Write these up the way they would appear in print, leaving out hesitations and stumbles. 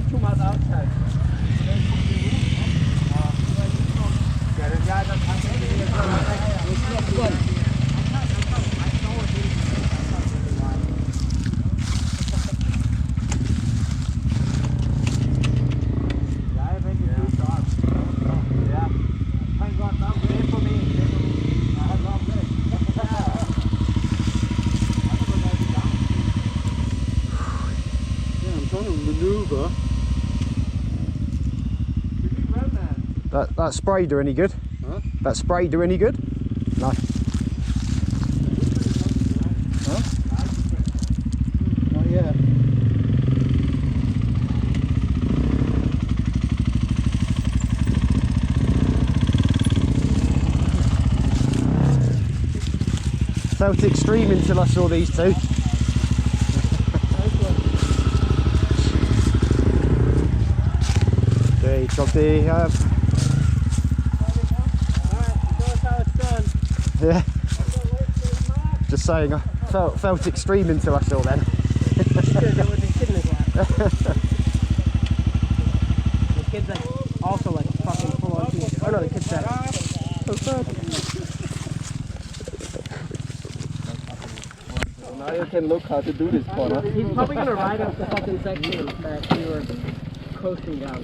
too much outside. Maneuver. That spray do any good? Huh? That spray do any good? No. Huh? Not yet. Felt extreme until I saw these two. Job do you have? Yeah. Just saying, I felt extreme until I saw them. The kids like also like fucking full on team. Oh no, the kids said. Now you can look how to do this corner. He's probably gonna ride up the fucking section that we were coasting down.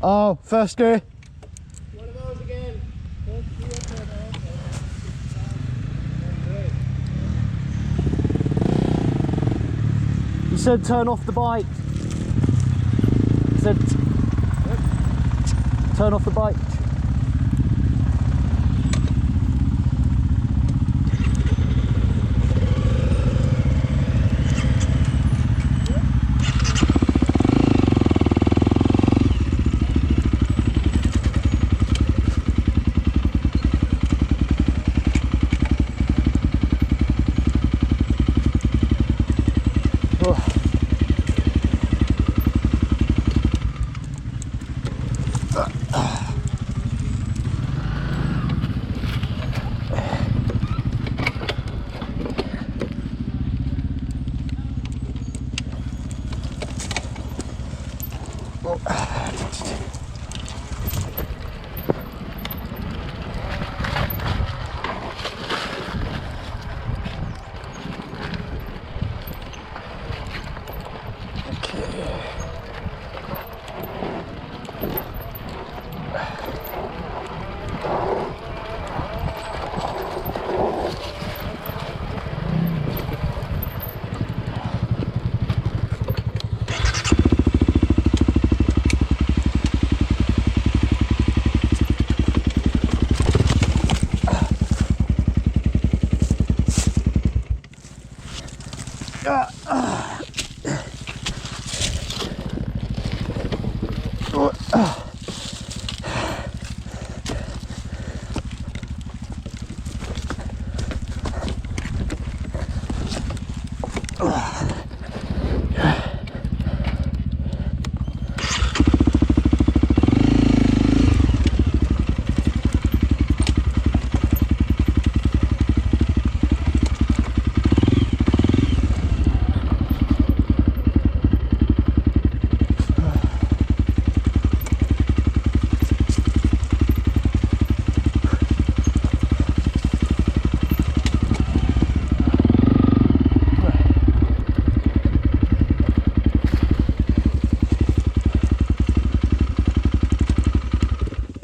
Oh, first gear. One of those again. You said turn off the bike. You said turn off the bike.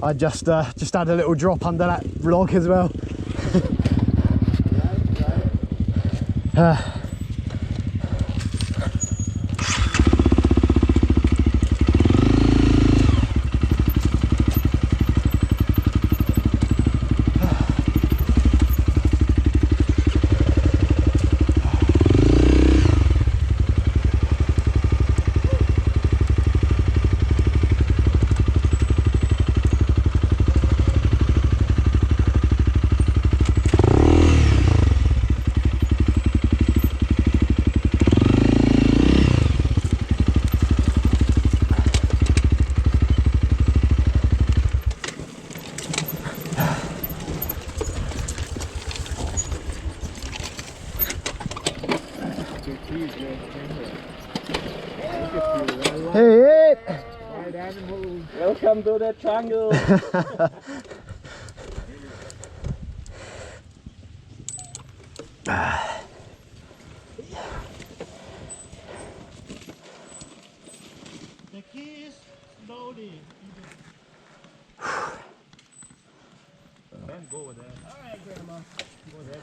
I just had a little drop under that log as well. Hey! Welcome to the jungle. The keys slowly. Then go over there. All right, Grandma. Go there.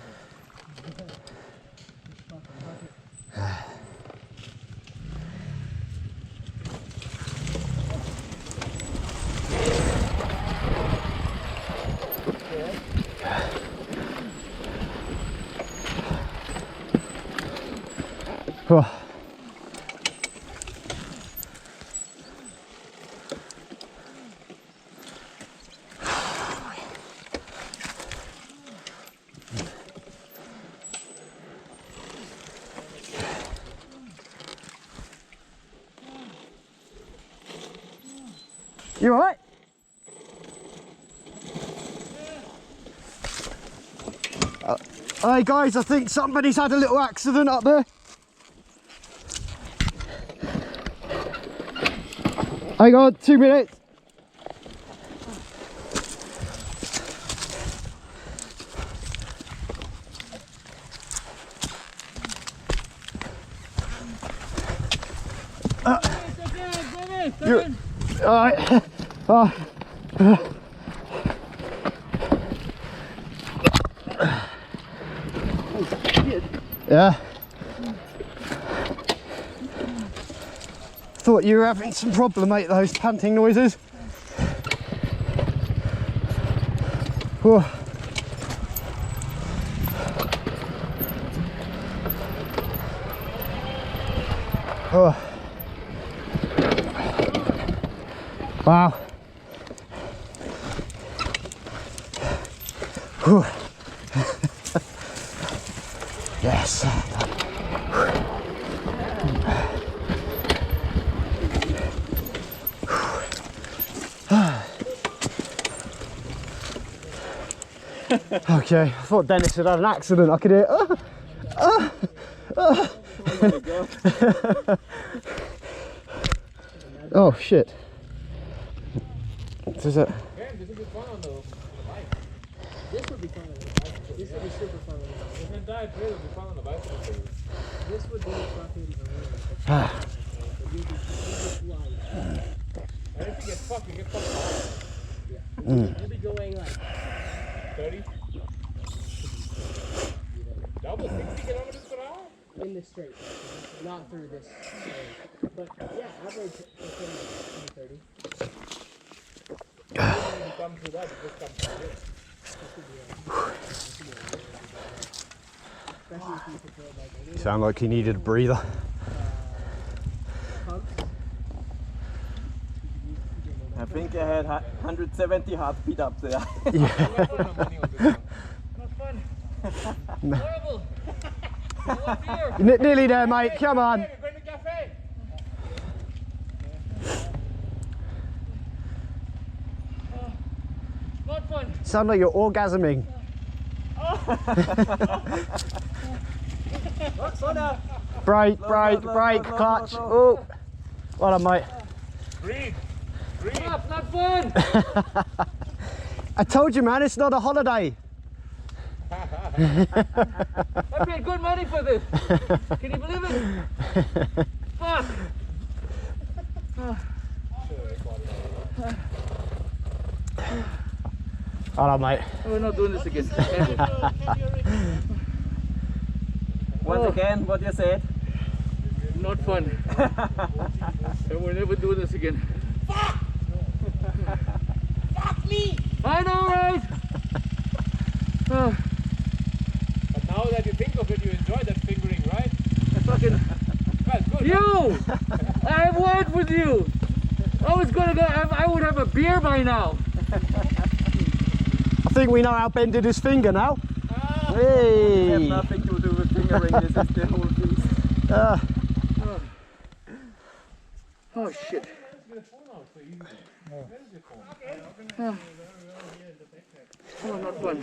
Oh. You all right? Hey guys, I think somebody's had a little accident up there. Hang on, 2 minutes. All right. Oh. Yeah. Thought you were having some problem, mate, those panting noises. Whoa. Oh. Wow. Whew. Yes. Okay, I thought Dennis had had an accident. I could hear. Oh shit. Does it? This would be fun on the bike. This would be fun on the bicycle. This would be super fun on the bicycle. If it died, it would be fun on the bicycle. This would be fucking amazing. And if you get fucked, you get fucked hard. Yeah. You'll be going like 30? Double 60 kilometers per hour? In the straight, not through this straight. But yeah, average within 30. You come through that, you just come through this. Sound like he needed a breather. I think I had 170 heartbeat up there. Yeah. Not fun. Horrible. Nearly there, mate. Come on. We're going to cafe. Not fun. Sound like you're orgasming. Brake, clutch. Oh, well done, mate. Breathe. Stop, not fun. I told you, man, it's not a holiday. I paid good money for this. Can you believe it? Fuck. Well done, mate. We're not doing this again. Once again, what you said? Not fun. And we'll never do this again. Fuck! Fuck me! I know, right? But now that you think of it, you enjoy that fingering, right? Fucking. Well, good. You! I have worked with you! I was gonna go, I would have a beer by now. I think we know how Ben did his finger now. It Hey! has nothing to do with fingering, this is the whole piece. Oh shit. Oh, not fun.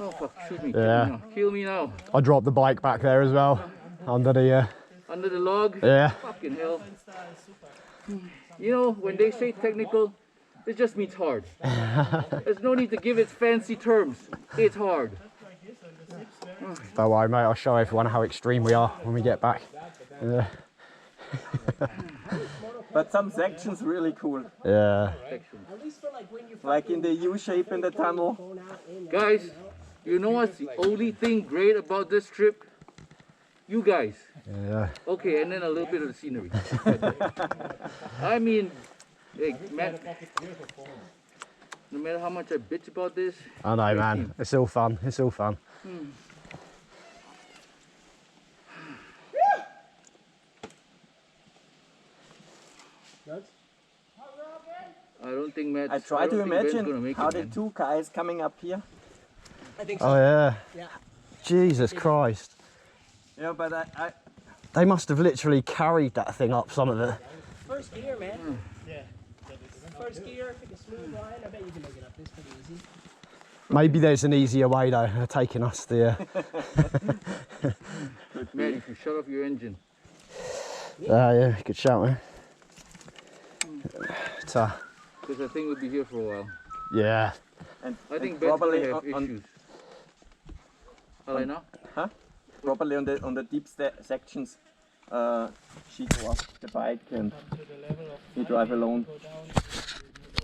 Oh fuck, shoot me. Yeah. Kill me now. I dropped the bike back there as well. Under the, Under the log? yeah. Fucking hell. You know, when they say technical, it just means hard. There's no need to give it fancy terms. It's hard. Don't worry, mate, I'll show everyone how extreme we are when we get back. Yeah. But some sections really cool. Yeah. Like in the U shape in the tunnel. Guys, you know what's the only thing great about this trip? You guys. Yeah. Okay, and then a little bit of the scenery. I mean, hey, Matt, no matter how much I bitch about this. I know, man. It's all fun. It's all fun. I don't think Matt. I try to imagine gonna how it, the man. two guys coming up here. I think so. Oh, yeah. Yeah. Jesus Christ. Yeah, but I They must have literally carried that thing up, some of it. First gear, man. Yeah. First gear, take a smooth line. I bet you can make it up this pretty easy. Maybe there's an easier way, though, taking us there. Matt, if you shut off your engine. Yeah, good shout, man. Because I think we'll be here for a while. Yeah. and, I think and Ben's probably gonna have on, issues. How I know? probably on the deep sections. she drove the bike and Come to the level of he drive alone. go down.